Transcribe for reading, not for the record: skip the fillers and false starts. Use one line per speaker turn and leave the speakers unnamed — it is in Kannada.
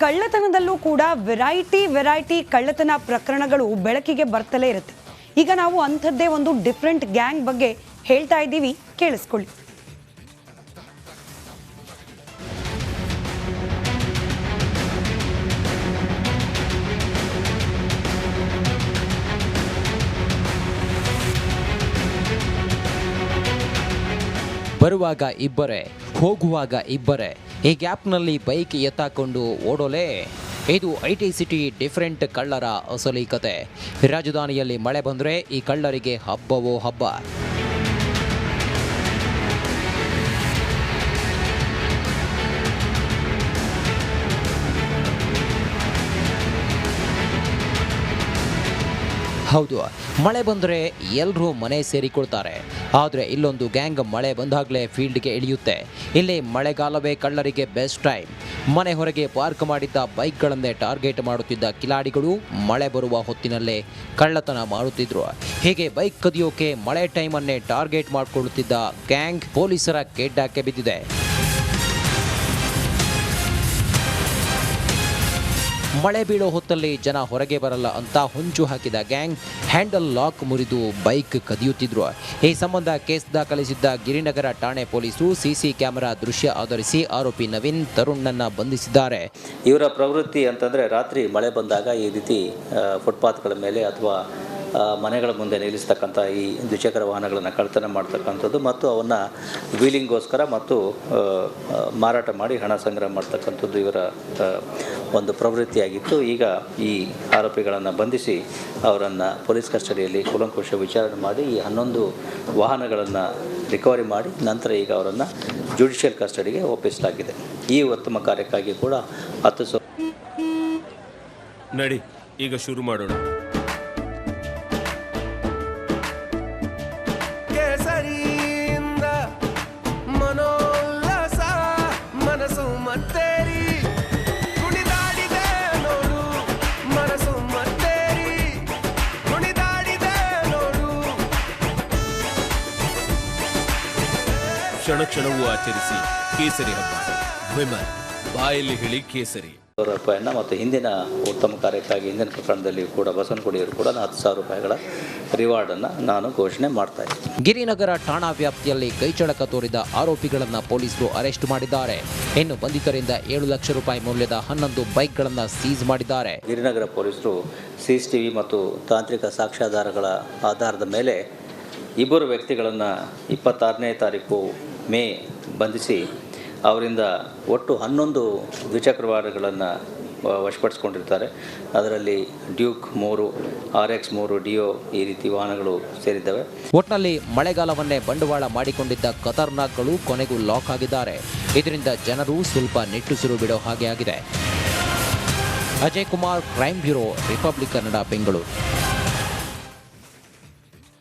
ಕಳ್ಳತನದಲ್ಲೂ ಕೂಡ ವೆರೈಟಿ ಕಳ್ಳತನ ಪ್ರಕರಣಗಳು ಬೆಳಕಿಗೆ ಬರ್ತಲೇ ಇರುತ್ತೆ. ಈಗ ನಾವು ಅಂಥದ್ದೇ ಒಂದು ಡಿಫ್ರೆಂಟ್ ಗ್ಯಾಂಗ್ ಬಗ್ಗೆ ಹೇಳ್ತಾ ಇದ್ದೀವಿ, ಕೇಳಿಸ್ಕೊಳ್ಳಿ.
ಬರುವಾಗ ಇಬ್ಬರೇ, ಹೋಗುವಾಗ ಇಬ್ಬರೇ, ಈ ಗ್ಯಾಪ್ನಲ್ಲಿ ಬೈಕ್ ಎತ್ತಾಕೊಂಡು ಓಡೋಲೆ. ಇದು IT ಸಿಟಿ ಡಿಫರೆಂಟ್ ಕಳ್ಳರ ಅಸಲಿ ಕತೆ. ರಾಜಧಾನಿಯಲ್ಲಿ ಮಳೆ ಬಂದರೆ ಈ ಕಳ್ಳರಿಗೆ ಹಬ್ಬವೋ ಹಬ್ಬ. ಹೌದು, ಮಳೆ ಬಂದರೆ ಎಲ್ಲರೂ ಮನೆ ಸೇರಿಕೊಳ್ತಾರೆ. ಆದರೆ ಇಲ್ಲೊಂದು ಗ್ಯಾಂಗ್ ಮಳೆ ಬಂದಾಗಲೇ ಫೀಲ್ಡ್ಗೆ ಇಳಿಯುತ್ತೆ. ಇಲ್ಲಿ ಮಳೆಗಾಲವೇ ಕಳ್ಳರಿಗೆ ಬೆಸ್ಟ್ ಟೈಮ್. ಮನೆ ಹೊರಗೆ ಪಾರ್ಕ್ ಮಾಡಿದ್ದ ಬೈಕ್ಗಳನ್ನೇ ಟಾರ್ಗೆಟ್ ಮಾಡುತ್ತಿದ್ದ ಕಿಲಾಡಿಗಳು ಮಳೆ ಬರುವ ಹೊತ್ತಿನಲ್ಲೇ ಕಳ್ಳತನ ಮಾಡುತ್ತಿದ್ರು. ಹೀಗೆ ಬೈಕ್ ಕದಿಯೋಕೆ ಮಳೆ ಟೈಮನ್ನೇ ಟಾರ್ಗೆಟ್ ಮಾಡಿಕೊಳ್ಳುತ್ತಿದ್ದ ಗ್ಯಾಂಗ್ ಪೊಲೀಸರ ಕೆಡ್ಡಾಕ್ಕೆ ಬಿದ್ದಿದೆ. ಮಳೆ ಬೀಳೋ ಹೊತ್ತಲ್ಲಿ ಜನ ಹೊರಗೆ ಬರಲ್ಲ ಅಂತ ಹೊಂಚು ಹಾಕಿದ ಗ್ಯಾಂಗ್ ಹ್ಯಾಂಡಲ್ ಲಾಕ್ ಮುರಿದು ಬೈಕ್ ಕದಿಯುತ್ತಿದ್ರು. ಈ ಸಂಬಂಧ ಕೇಸ್ ದಾಖಲಿಸಿದ್ದ ಗಿರಿನಗರ ಠಾಣೆ ಪೊಲೀಸರು ಸಿಸಿ ಕ್ಯಾಮೆರಾ ದೃಶ್ಯ ಆಧರಿಸಿ ಆರೋಪಿ ನವೀನ್ ತರುಣ್ನನ್ನ ಬಂಧಿಸಿದ್ದಾರೆ.
ಇವರ ಪ್ರವೃತ್ತಿ ಅಂತಂದರೆ ರಾತ್ರಿ ಮಳೆ ಬಂದಾಗ ಈ ರೀತಿ ಫುಟ್ಪಾತ್ಗಳ ಮೇಲೆ ಅಥವಾ ಮನೆಗಳ ಮುಂದೆ ನಿಲ್ಲಿಸ್ತಕ್ಕಂಥ ಈ ದ್ವಿಚಕ್ರ ವಾಹನಗಳನ್ನು ಕಳ್ಳತನ ಮಾಡ್ತಕ್ಕಂಥದ್ದು ಮತ್ತು ಅವನ್ನು ವೀಲಿಂಗ್ಗೋಸ್ಕರ ಮತ್ತು ಮಾರಾಟ ಮಾಡಿ ಹಣ ಸಂಗ್ರಹ ಮಾಡ್ತಕ್ಕಂಥದ್ದು ಇವರ ಒಂದು ಪ್ರವೃತ್ತಿಯಾಗಿತ್ತು. ಈಗ ಈ ಆರೋಪಿಗಳನ್ನು ಬಂಧಿಸಿ ಅವರನ್ನು ಪೊಲೀಸ್ ಕಸ್ಟಡಿಯಲ್ಲಿ ಕೂಲಂಕುಷ ವಿಚಾರಣೆ ಮಾಡಿ ಈ 11 ವಾಹನಗಳನ್ನು ರಿಕವರಿ ಮಾಡಿ ನಂತರ ಈಗ ಅವರನ್ನು ಜುಡಿಷಿಯಲ್ ಕಸ್ಟಡಿಗೆ ಒಪ್ಪಿಸಲಾಗಿದೆ. ಈ ಉತ್ತಮ ಕಾರ್ಯಕ್ಕಾಗಿ ಕೂಡ 10,000
ನಡಿ ಈಗ ಶುರು ಮಾಡೋಣ. ಕ್ಷಣವೂ ಆಚರಿಸಿ ಕೇಸರಿ ಹಬ್ಬ. ವಿಮಲ್ ಬಾಯಲ್ಲಿ ಹೇಳಿ ಕೇಸರಿ.
ರೂಪಾಯಿನ ಮತ್ತು ಹಿಂದಿನ ಉತ್ತಮ ಕಾರ್ಯಕ್ಕಾಗಿ ಹಿಂದಿನ ಪ್ರಕರಣದಲ್ಲಿ ಕೂಡ ಬಸವನಗುಡಿಯವರು ಕೂಡ 10,000 ರೂಪಾಯಿಗಳ ರಿವಾರ್ಡನ್ನು ನಾನು ಘೋಷಣೆ ಮಾಡ್ತಾ ಇದ್ದೀನಿ.
ಗಿರಿನಗರ ಠಾಣಾ ವ್ಯಾಪ್ತಿಯಲ್ಲಿ ಕೈಚಳಕ ತೋರಿದ ಆರೋಪಿಗಳನ್ನು ಪೊಲೀಸರು ಅರೆಸ್ಟ್ ಮಾಡಿದ್ದಾರೆ. ಇನ್ನು ಬಂಧಿತರಿಂದ 7 ಲಕ್ಷ ರೂಪಾಯಿ ಮೌಲ್ಯದ 11 ಬೈಕ್ಗಳನ್ನು ಸೀಸ್ ಮಾಡಿದ್ದಾರೆ.
ಗಿರಿನಗರ ಪೊಲೀಸರು CCTV ಮತ್ತು ತಾಂತ್ರಿಕ ಸಾಕ್ಷ್ಯಾಧಾರಗಳ ಆಧಾರದ ಮೇಲೆ ಇಬ್ಬರು ವ್ಯಕ್ತಿಗಳನ್ನು 26ನೇ ತಾರೀಕು ಮೇ ಬಂಧಿಸಿ ಅವರಿಂದ ಒಟ್ಟು 11 ದ್ವಿಚಕ್ರ ವಾಹನಗಳನ್ನು ವಶಪಡಿಸಿಕೊಂಡಿರ್ತಾರೆ. ಅದರಲ್ಲಿ ಡ್ಯೂಕ್ 3, RX 3, ಡಿಯೋ ಈ ರೀತಿ ವಾಹನಗಳು ಸೇರಿದ್ದಾವೆ.
ಒಟ್ಟಿನಲ್ಲಿ ಮಳೆಗಾಲವನ್ನೇ ಬಂಡವಾಳ ಮಾಡಿಕೊಂಡಿದ್ದ ಖತರ್ನಾಕ್ಗಳು ಕೊನೆಗೂ ಲಾಕ್ ಆಗಿದ್ದಾರೆ. ಇದರಿಂದ ಜನರು ಸ್ವಲ್ಪ ನಿಟ್ಟುಸಿರು ಬಿಡೋ ಹಾಗೆ ಆಗಿದೆ. Ajay Kumar, crime bureau, republic Kannada, Bengaluru.